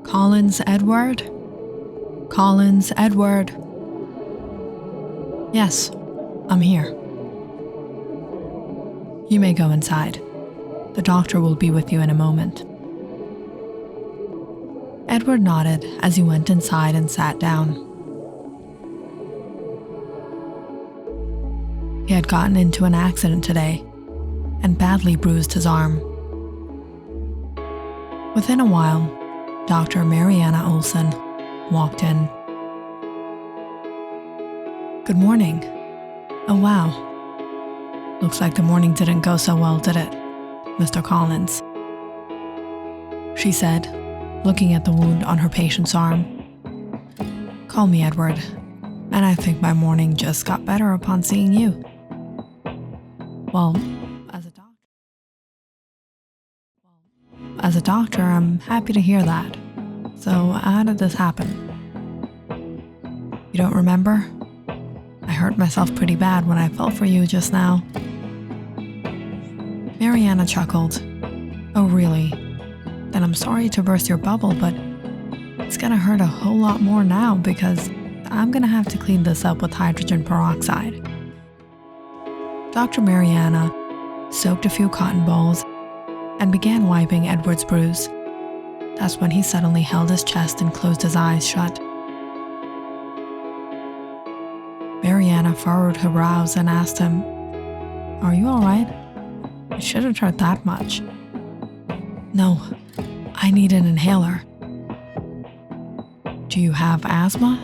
Collins Edward? Collins Edward? Yes, I'm here. You may go inside. The doctor will be with you in a moment. Edward nodded as he went inside and sat down. He had gotten into an accident today and badly bruised his arm. Within a while, Dr. Mariana Olson walked in. Good morning. Oh wow. Looks like the morning didn't go so well, did it, Mr. Collins? She said, looking at the wound on her patient's arm. Call me Edward, and I think my morning just got better upon seeing you. Well, as a doctor, I'm happy to hear that. So, how did this happen? You don't remember? I hurt myself pretty bad when I fell for you just now. Mariana chuckled. Oh, really? Then I'm sorry to burst your bubble, but it's gonna hurt a whole lot more now because I'm gonna have to clean this up with hydrogen peroxide. Dr. Mariana soaked a few cotton balls and began wiping Edward's bruise. That's when he suddenly held his chest and closed his eyes shut. Mariana furrowed her brows and asked him, Are you alright? It shouldn't hurt that much. No, I need an inhaler. Do you have asthma?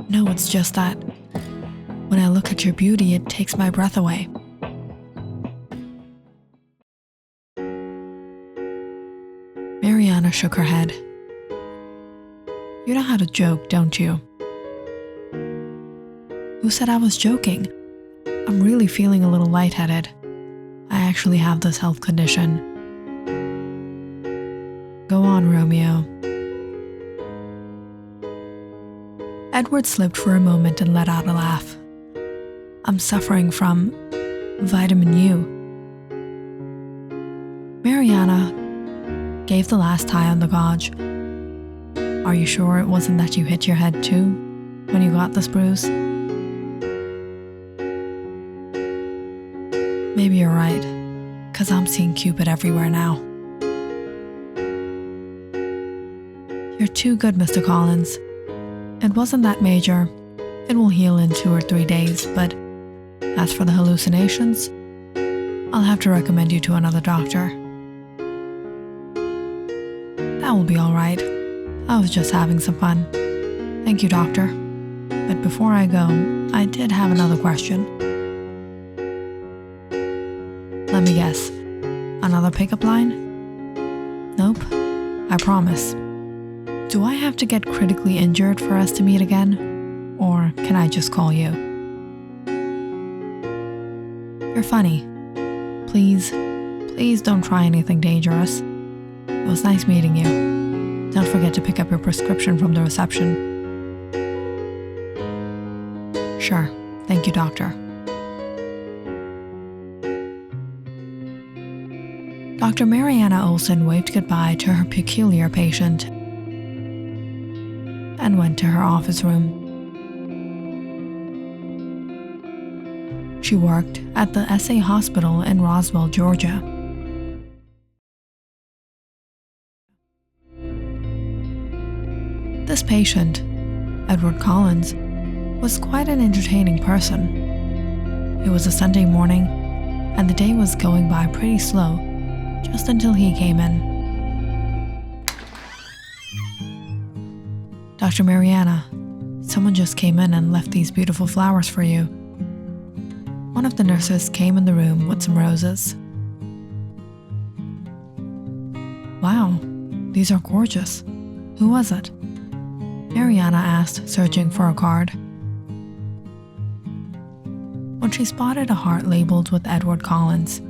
No, it's just that when I look at your beauty, it takes my breath away. Mariana shook her head. You know how to joke, don't you? Who said I was joking? I'm really feeling a little lightheaded. I actually have this health condition. Go on, Romeo. Edward slipped for a moment and let out a laugh. I'm suffering from vitamin U. Mariana gave the last tie on the gauge. Are you sure it wasn't that you hit your head too when you got this bruise? Maybe you're right, 'cause I'm seeing Cupid everywhere now. You're too good, Mr. Collins. It wasn't that major. It will heal in 2 or 3 days, but as for the hallucinations, I'll have to recommend you to another doctor. That will be all right. I was just having some fun. Thank you, doctor. But before I go, I did have another question. Let me guess. Another pickup line? Nope. I promise. Do I have to get critically injured for us to meet again? Or can I just call you? You're funny. Please don't try anything dangerous. It was nice meeting you. Don't forget to pick up your prescription from the reception. Sure. Thank you, doctor. Dr. Mariana Olson waved goodbye to her peculiar patient and went to her office room. She worked at the SA Hospital in Roswell, Georgia. This patient, Edward Collins, was quite an entertaining person. It was a Sunday morning, and the day was going by pretty slow, just until he came in. Dr. Mariana, someone just came in and left these beautiful flowers for you. One of the nurses came in the room with some roses. Wow, these are gorgeous. Who was it? Mariana asked, searching for a card. When she spotted a heart labeled with Edward Collins.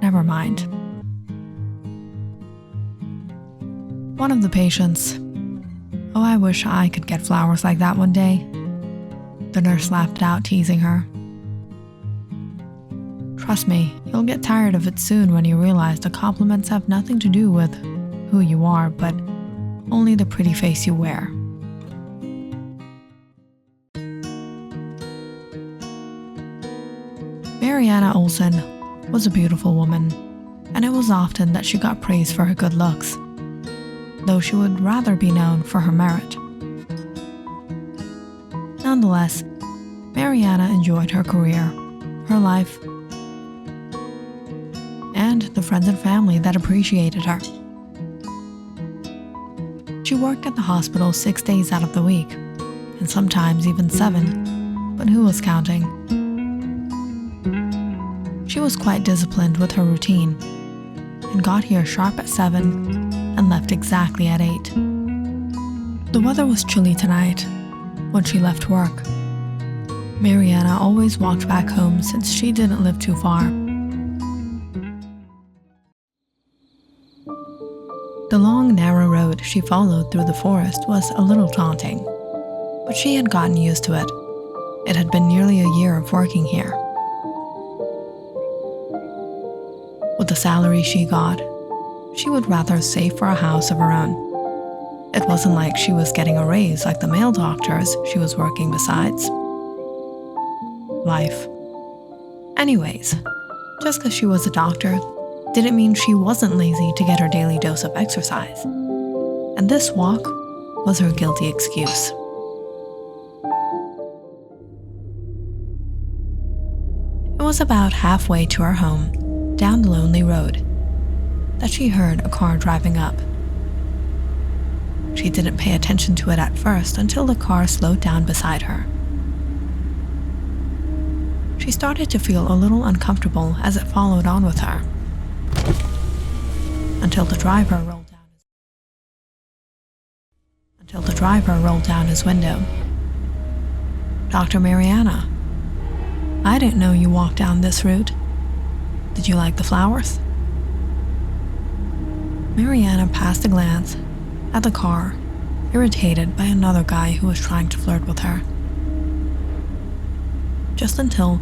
Never mind. One of the patients. Oh, I wish I could get flowers like that one day. The nurse laughed out, teasing her. Trust me, you'll get tired of it soon when you realize the compliments have nothing to do with who you are, but only the pretty face you wear. Mariana Olsen was a beautiful woman, and it was often that she got praised for her good looks, though she would rather be known for her merit. Nonetheless, Mariana enjoyed her career, her life, and the friends and family that appreciated her. She worked at the hospital 6 days out of the week, and sometimes even 7, but who was counting? She was quite disciplined with her routine, and got here sharp at 7 and left exactly at 8. The weather was chilly tonight when she left work. Mariana always walked back home since she didn't live too far. The long, narrow road she followed through the forest was a little daunting, but she had gotten used to it. It had been nearly a year of working here. With the salary she got, she would rather save for a house of her own. It wasn't like she was getting a raise like the male doctors she was working besides. Life. Anyways, just because she was a doctor didn't mean she wasn't lazy to get her daily dose of exercise. And this walk was her guilty excuse. It was about halfway to her home, down the lonely road, that she heard a car driving up. She didn't pay attention to it at first until the car slowed down beside her. She started to feel a little uncomfortable as it followed on with her, until the driver rolled down his window. "Dr. Mariana, I didn't know you walked down this route. Did you like the flowers?" Mariana passed a glance at the car, irritated by another guy who was trying to flirt with her. Just until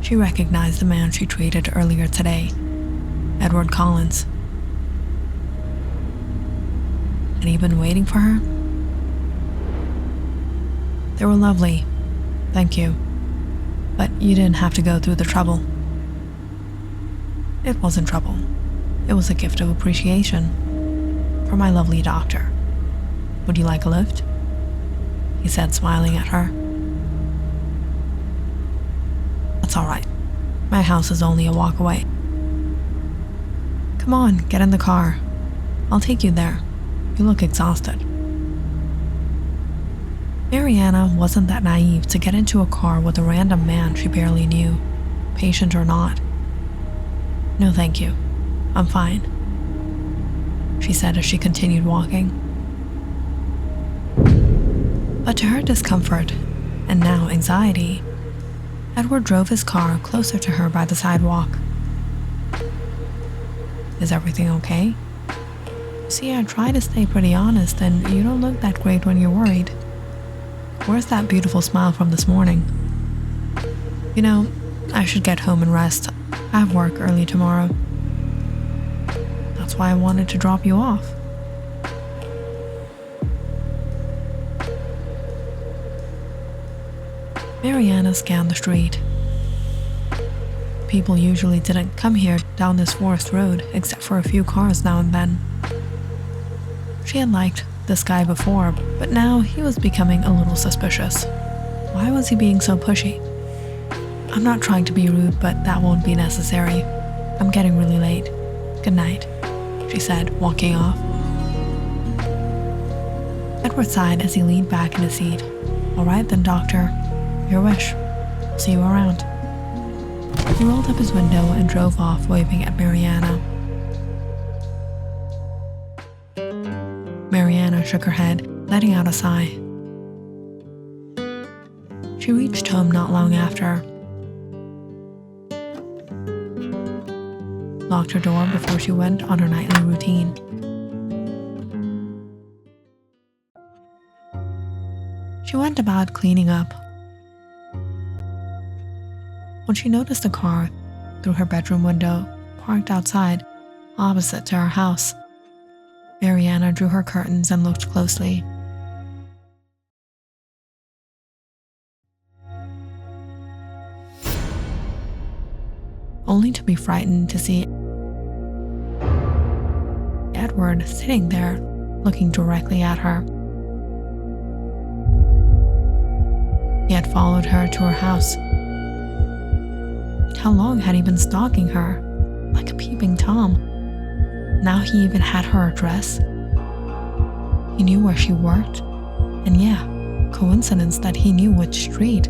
she recognized the man she treated earlier today, Edward Collins. Had he been waiting for her? "They were lovely, thank you, but you didn't have to go through the trouble." It wasn't trouble. It was a gift of appreciation for my lovely doctor. "Would you like a lift?" he said, smiling at her. "That's all right. My house is only a walk away." "Come on, get in the car. I'll take you there. You look exhausted." Mariana wasn't that naive to get into a car with a random man she barely knew, patient or not. "No, thank you. I'm fine," she said as she continued walking. But to her discomfort, and now anxiety, Edward drove his car closer to her by the sidewalk. "Is everything okay? See, I try to stay pretty honest, and you don't look that great when you're worried. Where's that beautiful smile from this morning? You know, I should get home and rest. I have work early tomorrow. That's why I wanted to drop you off." Mariana scanned the street. People usually didn't come here down this forest road except for a few cars now and then. She had liked this guy before, but now he was becoming a little suspicious. Why was he being so pushy? "I'm not trying to be rude, but that won't be necessary. I'm getting really late. Good night," she said, walking off. Edward sighed as he leaned back in his seat. "All right then, doctor. Your wish. See you around." He rolled up his window and drove off, waving at Mariana. Mariana shook her head, letting out a sigh. She reached home not long after, locked her door before she went on her nightly routine. She went about cleaning up when she noticed a car through her bedroom window, parked outside, opposite to her house. Mariana drew her curtains and looked closely. Only to be frightened to see Edward sitting there, looking directly at her. He had followed her to her house. How long had he been stalking her? Like a peeping Tom. Now he even had her address. He knew where she worked. And yeah, coincidence that he knew which street.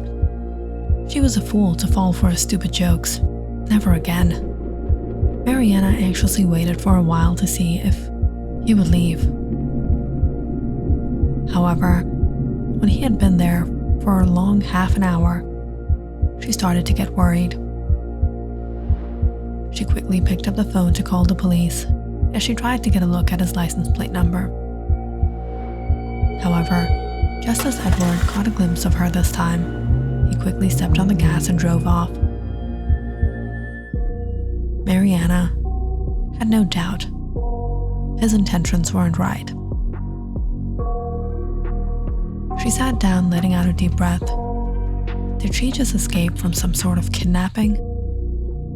She was a fool to fall for his stupid jokes. Never again. Mariana anxiously waited for a while to see if he would leave. However, when he had been there for a long half an hour, she started to get worried. She quickly picked up the phone to call the police as she tried to get a look at his license plate number. However, just as Edward caught a glimpse of her this time, he quickly stepped on the gas and drove off. Mariana had no doubt his intentions weren't right. She sat down, letting out a deep breath. Did she just escape from some sort of kidnapping?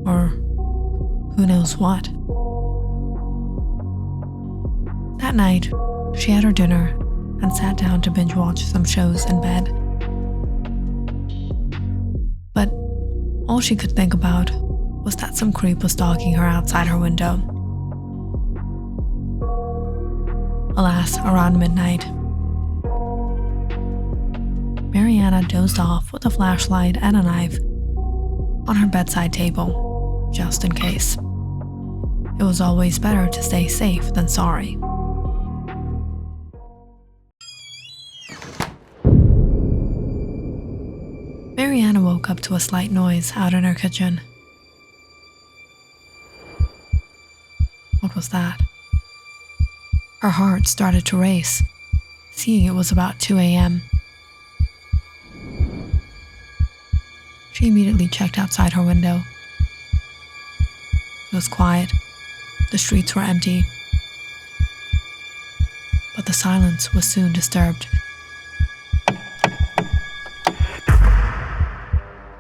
Or who knows what? That night, she had her dinner and sat down to binge watch some shows in bed. But all she could think about was that some creep was stalking her outside her window. Alas, around midnight, Mariana dozed off with a flashlight and a knife on her bedside table, just in case. It was always better to stay safe than sorry. Mariana woke up to a slight noise out in her kitchen. What was that? Her heart started to race, seeing it was about 2 a.m. She immediately checked outside her window. It was quiet. The streets were empty. But the silence was soon disturbed.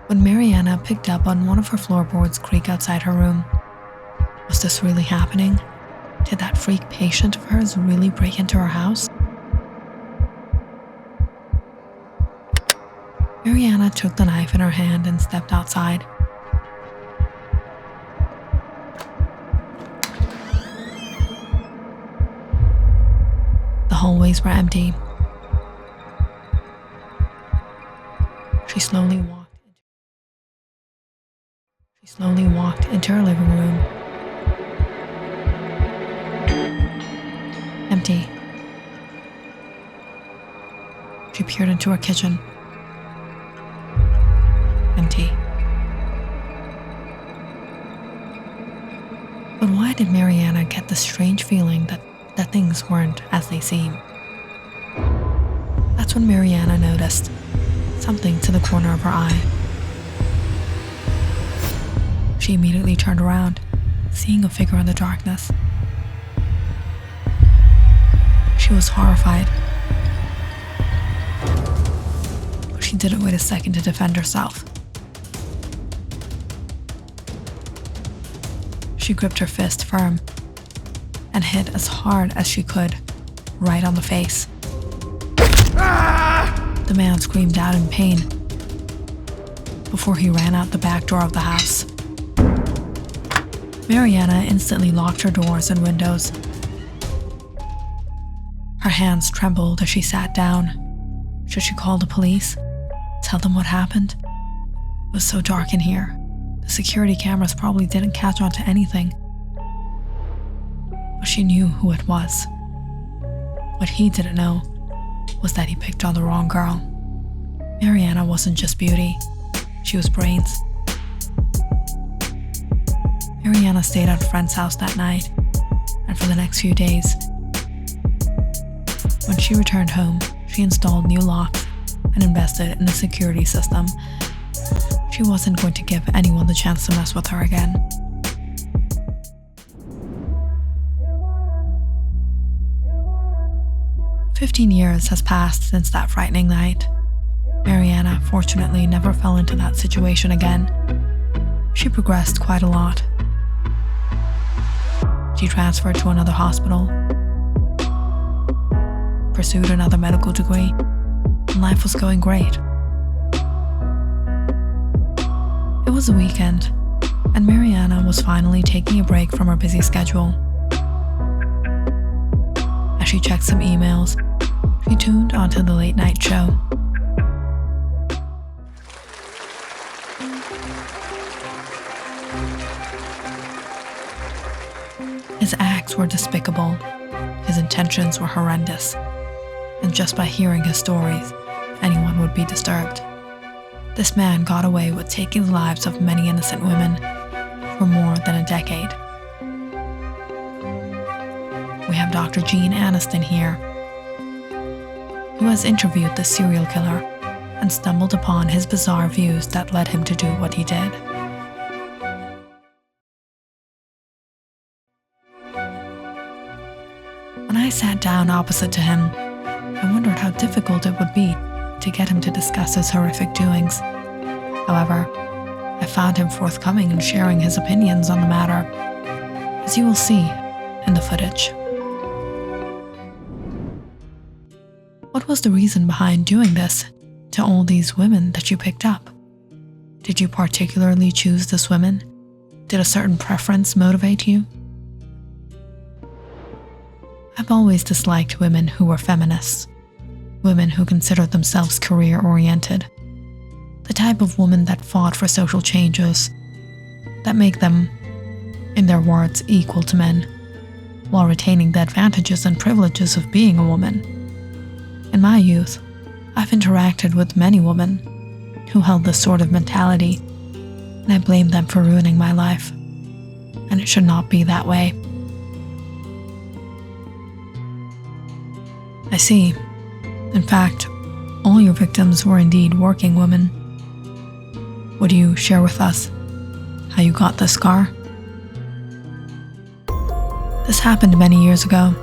When Mariana picked up on one of her floorboards creak outside her room, was this really happening? Did that freak patient of hers really break into her house? Mariana took the knife in her hand and stepped outside. The hallways were empty. She slowly walked into her living room. Empty. She peered into her kitchen. Empty. But why did Mariana get this strange feeling that things weren't as they seem? That's when Mariana noticed something to the corner of her eye. She immediately turned around, seeing a figure in the darkness. She was horrified, but she didn't wait a second to defend herself. She gripped her fist firm and hit as hard as she could, right on the face. The man screamed out in pain before he ran out the back door of the house. Mariana instantly locked her doors and windows. Her hands trembled as she sat down. Should she call the police? Tell them what happened? It was so dark in here. The security cameras probably didn't catch on to anything. But she knew who it was. What he didn't know was that he picked on the wrong girl. Mariana wasn't just beauty. She was brains. Mariana stayed at a friend's house that night, and for the next few days. When she returned home, she installed new locks and invested in a security system. she wasn't going to give anyone the chance to mess with her again. "15 years has passed since that frightening night. Mariana fortunately never fell into that situation again. She progressed quite a lot. She transferred to another hospital, pursued another medical degree, and life was going great. It was a weekend, and Mariana was finally taking a break from her busy schedule. As she checked some emails, she tuned onto the late night show. His acts were despicable, his intentions were horrendous, and just by hearing his stories, anyone would be disturbed. This man got away with taking the lives of many innocent women for more than a decade. We have Dr. Jean Aniston here, who has interviewed the serial killer and stumbled upon his bizarre views that led him to do what he did. When I sat down opposite to him, I wondered how difficult it would be to get him to discuss his horrific doings. However, I found him forthcoming in sharing his opinions on the matter, as you will see in the footage. What was the reason behind doing this to all these women that you picked up? Did you particularly choose this women? Did a certain preference motivate you? I've always disliked women who were feminists, women who considered themselves career-oriented, the type of woman that fought for social changes that make them, in their words, equal to men, while retaining the advantages and privileges of being a woman. In my youth, I've interacted with many women who held this sort of mentality, and I blame them for ruining my life, and it should not be that way. I see. In fact, all your victims were indeed working women. Would you share with us how you got this scar? This happened many years ago,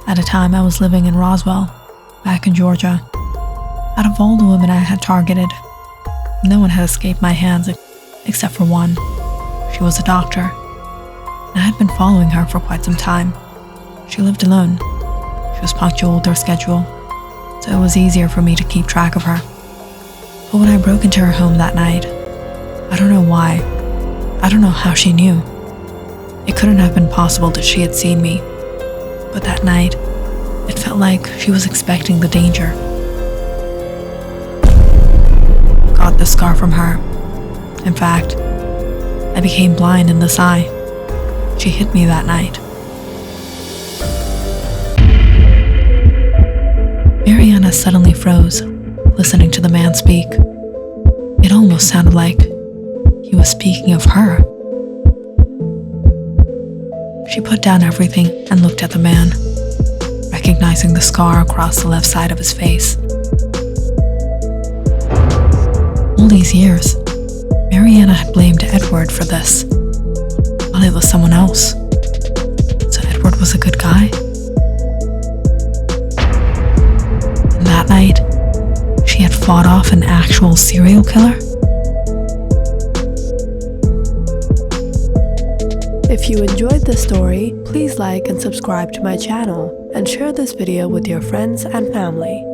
at a time I was living in Roswell, back in Georgia. Out of all the women I had targeted, no one had escaped my hands except for one. She was a doctor, and I had been following her for quite some time. She lived alone. She was punctual with her schedule, so it was easier for me to keep track of her. But when I broke into her home that night, I don't know why, I don't know how she knew. It couldn't have been possible that she had seen me, but that night, it felt like she was expecting the danger. I got the scar from her. In fact, I became blind in this eye. She hit me that night. Mariana suddenly froze, listening to the man speak. It almost sounded like he was speaking of her. She put down everything and looked at the man, recognizing the scar across the left side of his face. All these years, Mariana had blamed Edward for this, while it was someone else. So Edward was a good guy? And that night, she had fought off an actual serial killer? If you enjoyed this story, please like and subscribe to my channel and share this video with your friends and family.